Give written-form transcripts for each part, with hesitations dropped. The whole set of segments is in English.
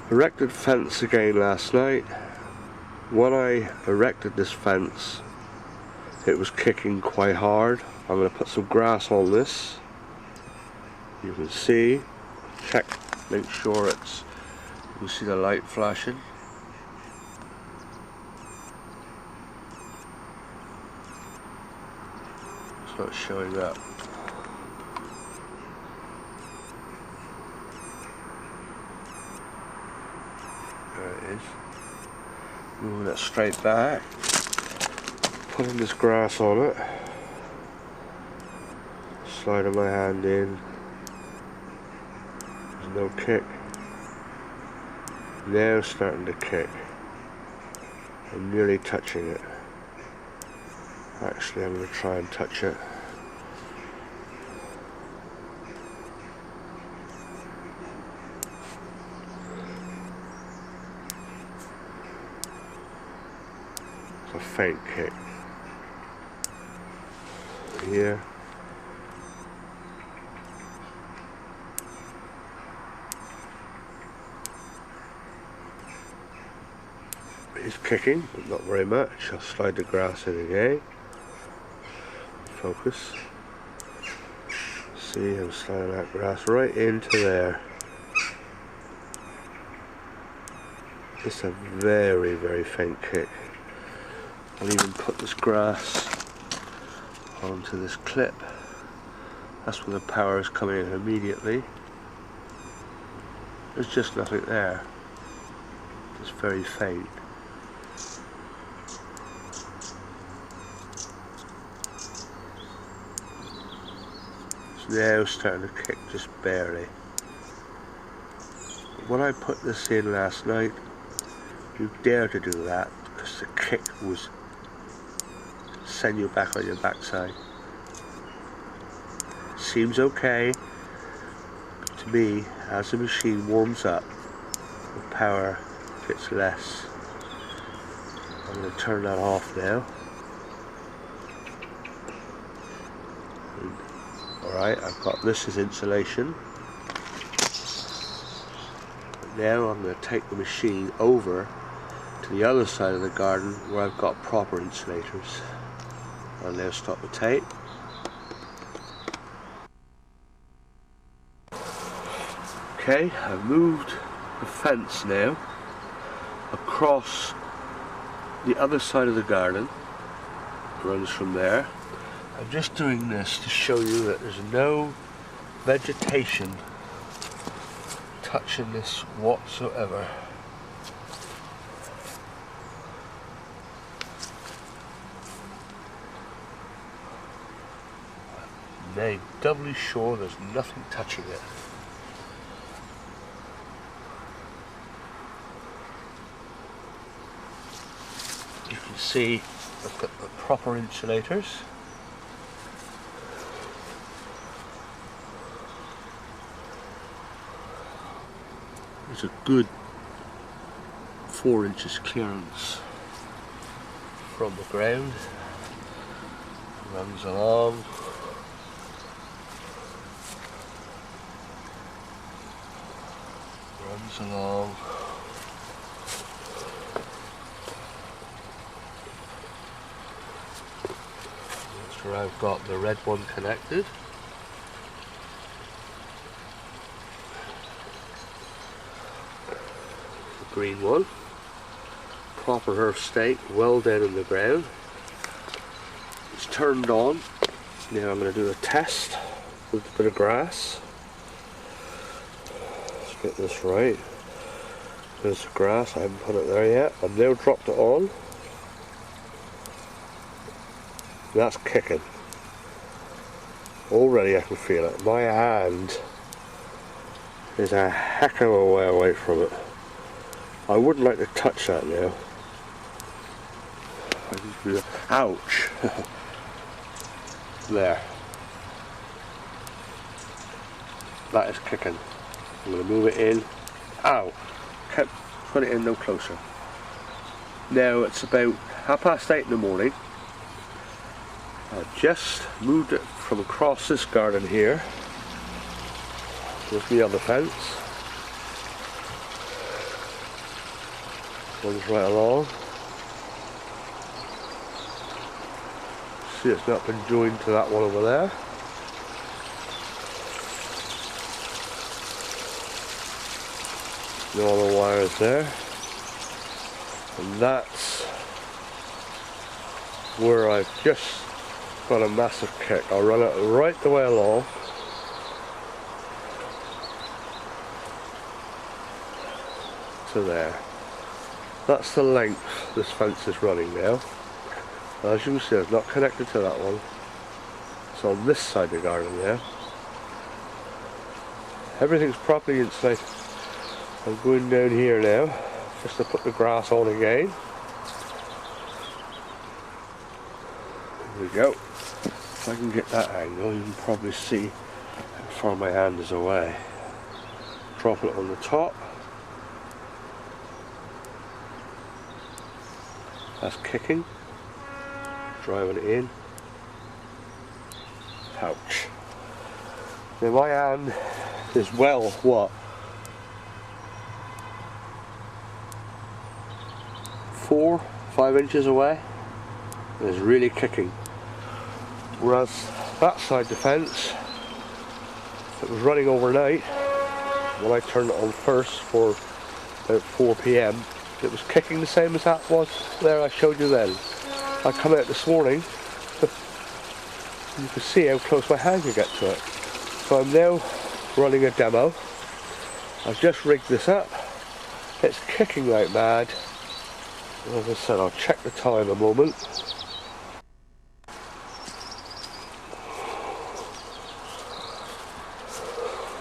Erected fence again last night. When I erected this fence, it was kicking quite hard. I'm going to put some grass on this. You can see, check, make sure it's, you can see the light flashing. It's not showing up. There it is. Moving it straight back. Putting this grass on it. Sliding my hand in. There's no kick. Now starting to kick. I'm nearly touching it. Actually, I'm going to try and touch it. It's a faint kick. Here. It's kicking, but not very much. I'll slide the grass in again. Focus. See, I'm sliding that grass right into there. It's a very, very faint kick. I'll even put this grass onto this clip. That's where the power is coming in immediately. There's just nothing there. It's very faint. It's now starting to kick just barely. When I put this in last night, you dare to do that because the kick was send you back on your backside. Seems okay to me. As the machine warms up, the power gets less. I'm going to turn that off now. Alright, I've got this as insulation. Now I'm going to take the machine over to the other side of the garden where I've got proper insulators. I'll now stop the tape. Okay, I've moved the fence now across the other side of the garden. It runs from there. I'm just doing this to show you that there's no vegetation touching this whatsoever. I'm doubly sure there's nothing touching it. You can see I've got the proper insulators. There's a good 4 inches clearance from the ground. Runs along. Runs along. That's where I've got the red one connected. The green one. Proper earth stake, well down in the ground. It's turned on. Now I'm going to do a test with a bit of grass. Let's get this right. There's the grass, I haven't put it there yet. I've now dropped it on. That's kicking. Already I can feel it. My hand is a heck of a way away from it. I wouldn't like to touch that now. Ouch! There. That is kicking. I'm going to move it in. Ow! Can't put it in no closer. Now it's about 8:30 in the morning. I've just moved it from across this garden here with the other fence. Runs right along. See, it's not been joined to that one over there. No other wires there. And that's where I've just got a massive kick. I'll run it right the way along. To there. That's the length this fence is running now. As you can see, it's not connected to that one. It's on this side of the garden there. Everything's properly inside. I'm going down here now, just to put the grass on again. There we go. If I can get that angle, you can probably see how far my hand is away. Drop it on the top. That's kicking. Driving it in. Ouch. Now my hand is well, what? 4, 5 inches away. And it's really kicking. Whereas that side of the fence, it was running overnight. When I turned it on first for about 4 PM, it was kicking the same as that was there I showed you then. I come out this morning, you can see how close my hand can get to it. So I'm now running a demo. I've just rigged this up. It's kicking like mad. As I said, I'll check the time a moment.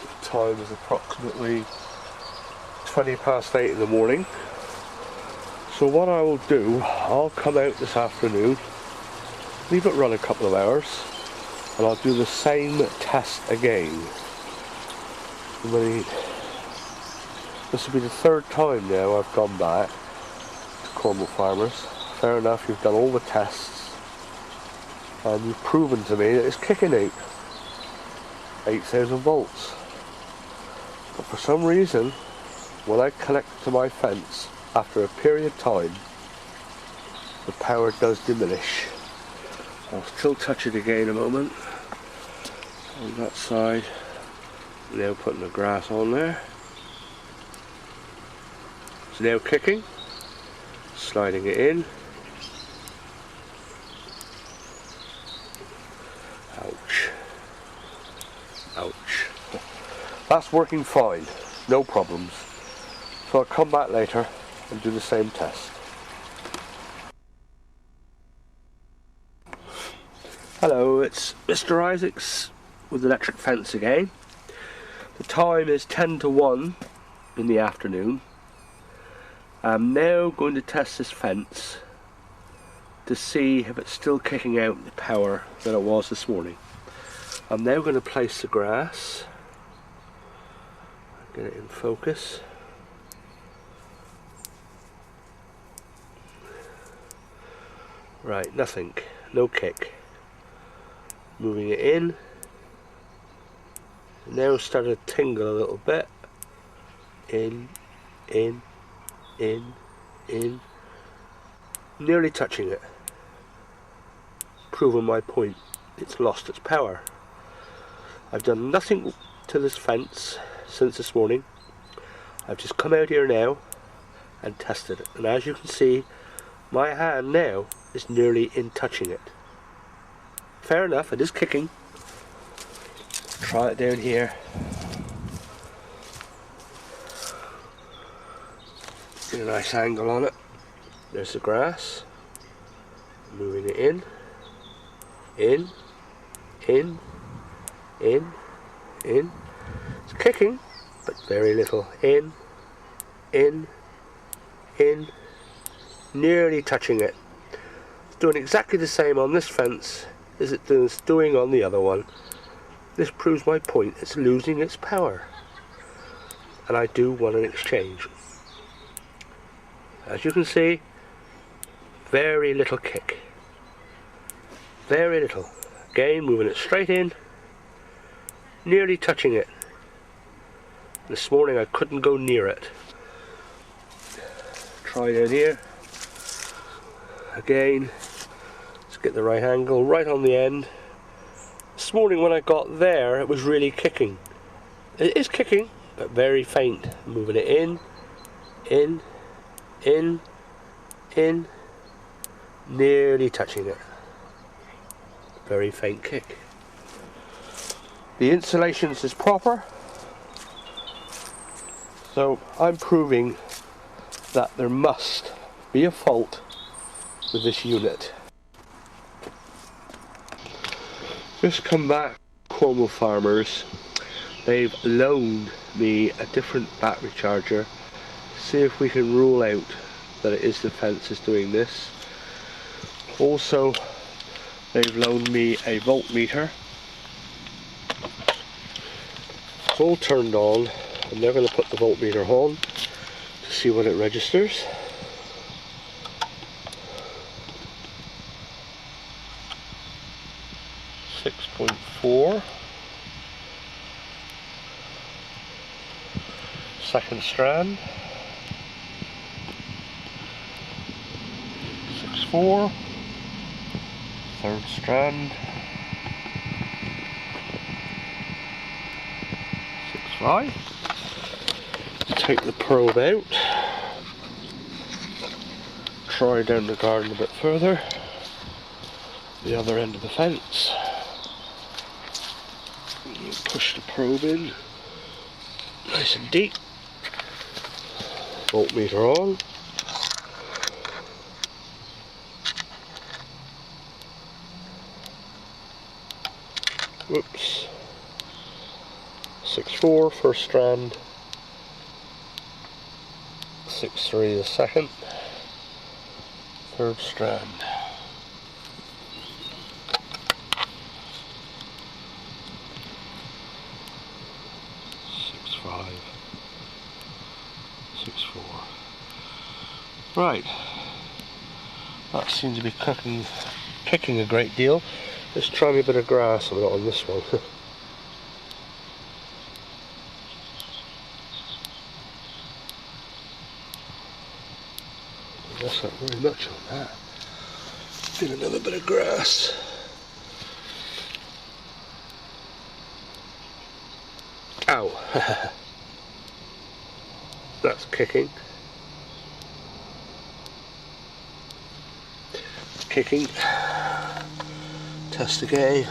The time is approximately 20 past 8 in the morning. So what I will do, I'll come out this afternoon, leave it run a couple of hours, and I'll do the same test again. This will be the 3rd time now I've gone back to Cornwall Farmers. Fair enough, you've done all the tests, and you've proven to me that it's kicking out 8,000 volts. But for some reason, when I connect to my fence, after a period of time, the power does diminish. I'll still touch it again a moment. On that side, now putting the grass on there. It's now kicking, sliding it in. Ouch. Ouch. That's working fine, no problems. So I'll come back later and do the same test. Hello, it's Mr. Isaacs with Electric Fence again. The time is 10 to 1 in the afternoon. I'm now going to test this fence to see if it's still kicking out the power that it was this morning. I'm now going to place the grass, get it in focus. Right, nothing, no kick. Moving it in. Now starting to tingle a little bit. In. Nearly touching it. Proving my point. It's lost its power. I've done nothing to this fence since this morning. I've just come out here now and tested it. And as you can see, my hand now is nearly in touching it. Fair enough, it is kicking. Try it down here. Get a nice angle on it. There's the grass. Moving it in. In. It's kicking, but very little. In. Nearly touching it. It's doing exactly the same on this fence as it's doing on the other one. This proves my point. It's losing its power. And I do want an exchange. As you can see, very little kick. Very little. Again, moving it straight in. Nearly touching it. This morning I couldn't go near it. try down here. Again, let's get the right angle, right on the end. This morning when I got there, it was really kicking. It is kicking, but very faint. Moving it in, in, in, nearly touching it. Very faint kick. The insulations is proper, so I'm proving that there must be a fault with this unit. Just come back, Cuomo Farmers. They've loaned me a different battery charger. See if we can rule out that it is the fence is doing this. Also, they've loaned me a voltmeter. It's all turned on, and they're going to put the voltmeter on to see what it registers. .4. Second strand. 6.4. Third strand. 6.5. Take the probe out. Try down the garden a bit further. The other end of the fence. Push the probe in. Nice and deep. Voltmeter on. Whoops. 6.4 first strand. 6.3 the second. Third strand. 6.5. 6.4. Right. That seems to be kicking a great deal. Let's try me a bit of grass on this one. That's not very much on that. Get another bit of grass. Ow. That's kicking. Kicking. Test again.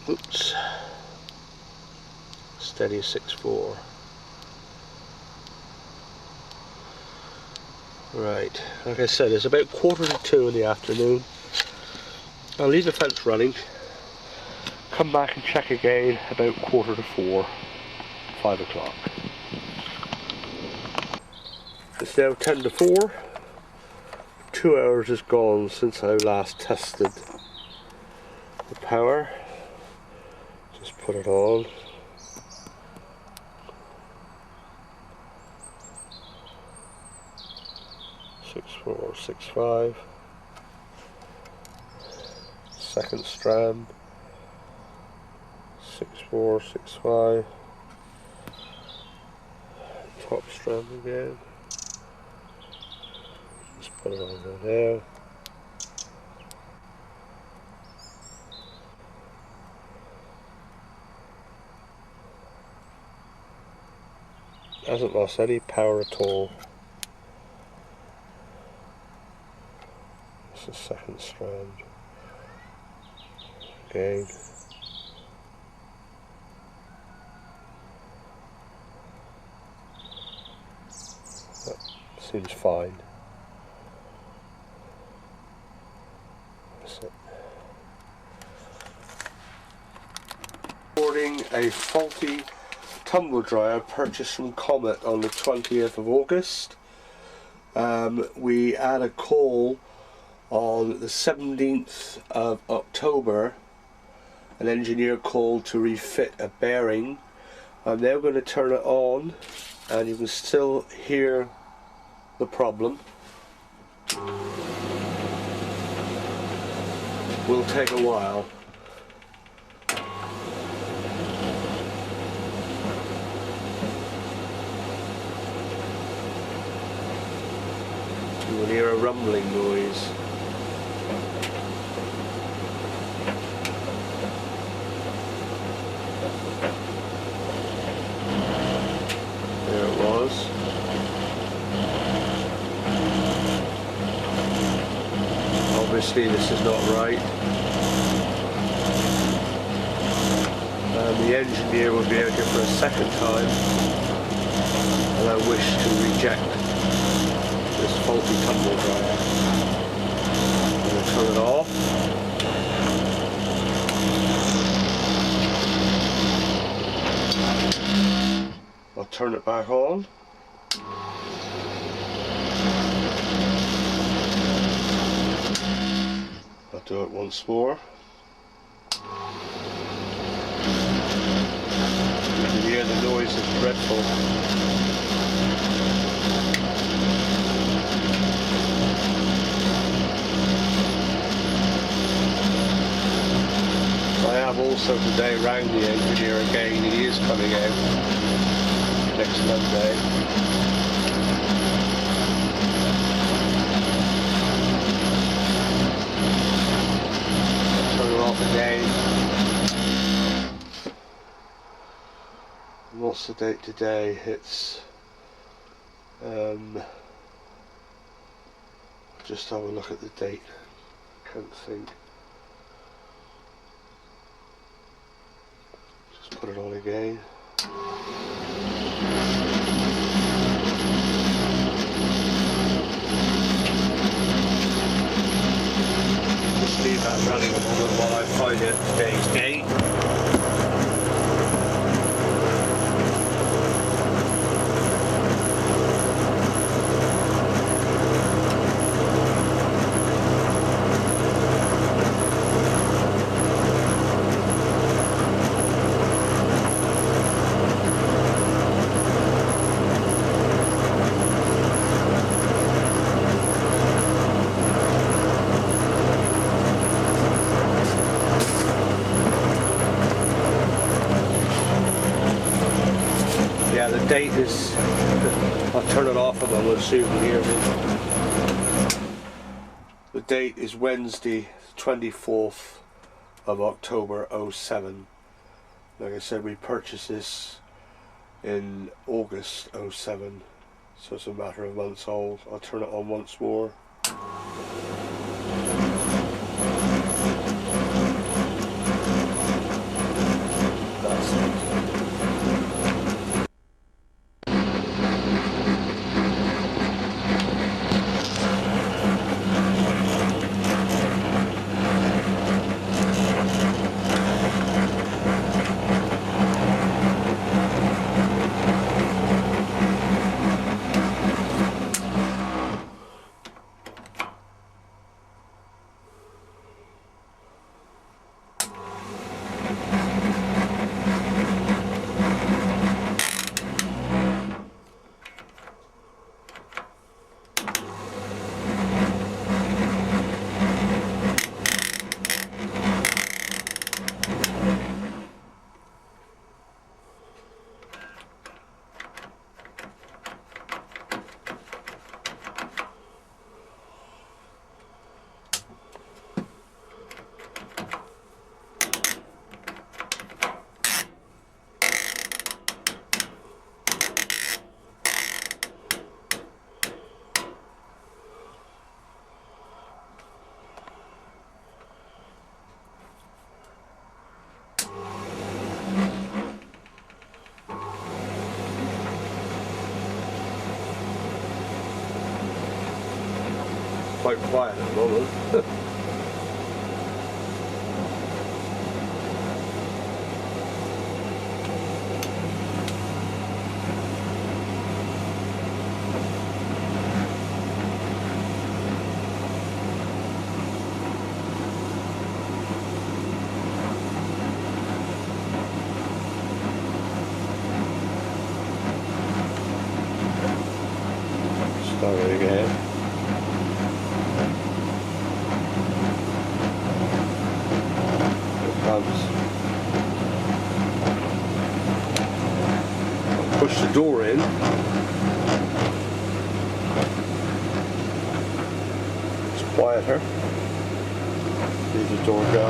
Oops. Steady 6.4. Right, like I said, it's about 1:45 in the afternoon. I'll leave the fence running, come back and check again about 4:45, 5 o'clock. It's now 3:50. 2 hours is gone since I last tested the power. Just put it on. Six, 4, 6, 5. Second strand. 6.4, 6.5. Top strand again. Just put it on there now. Hasn't lost any power at all. It's the second strand. Again. That seems fine. That's it. Reporting a faulty tumble dryer purchased from Comet on the 20th of August. We had a call on the 17th of October. An engineer called to refit a bearing. I'm now going to turn it on and you can still hear the problem. Will take a while. can hear a rumbling noise. There it was. Obviously this is not right. The engineer will be out here for a second time, and I wish to reject this faulty tumble dryer. I'm going to turn it off. I'll turn it back on. I'll do it once more. You can hear the noise is dreadful. I have also today rang the engineer again. He is coming out next Monday. Turn it off again. What's the date today? It's just have a look at the date. Can't think. Just put it on again. Just leave that running a moment while I find it today's date. Yeah, the date is, I'll turn it off and I'll see if you can hear me. The date is Wednesday, 24th of October 07. Like I said, we purchased this in August 07, so it's a matter of months old. I'll turn it on once more. That's it. Quite quiet at the moment. Start it again. Push the door in. quieter. Leave the door go.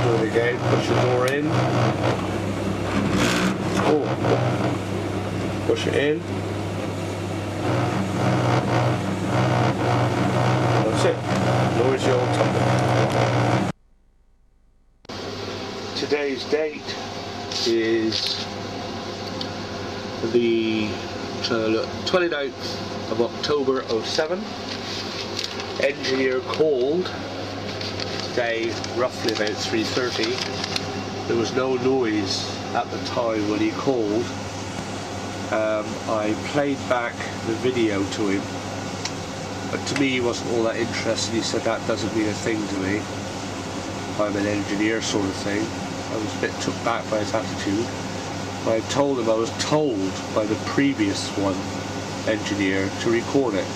Do it again, push the door in. Oh, push it in. That's it. Noisy old tumbler. Today's date is the 29th of October '07. Engineer called today roughly about 3:30. There was no noise at the time when he called. I played back the video to him, but to me he wasn't all that interested. He said that doesn't mean a thing to me. I'm an engineer sort of thing. I was a bit took back by his attitude. I told him I was told by the previous engineer to record it.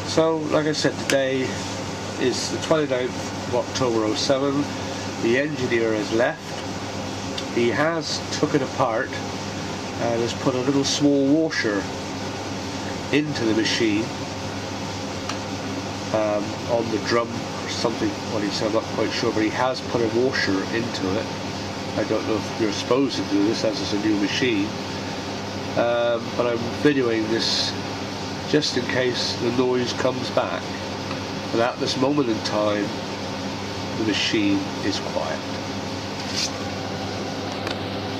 So, like I said, today is the 29th of October '07. The engineer has left. He has took it apart and has put a little small washer into the machine on the drum or something. What he said, I'm not quite sure, but he has put a washer into it. I don't know if you're supposed to do this as it's a new machine, but I'm videoing this just in case the noise comes back. But at this moment in time, the machine is quiet.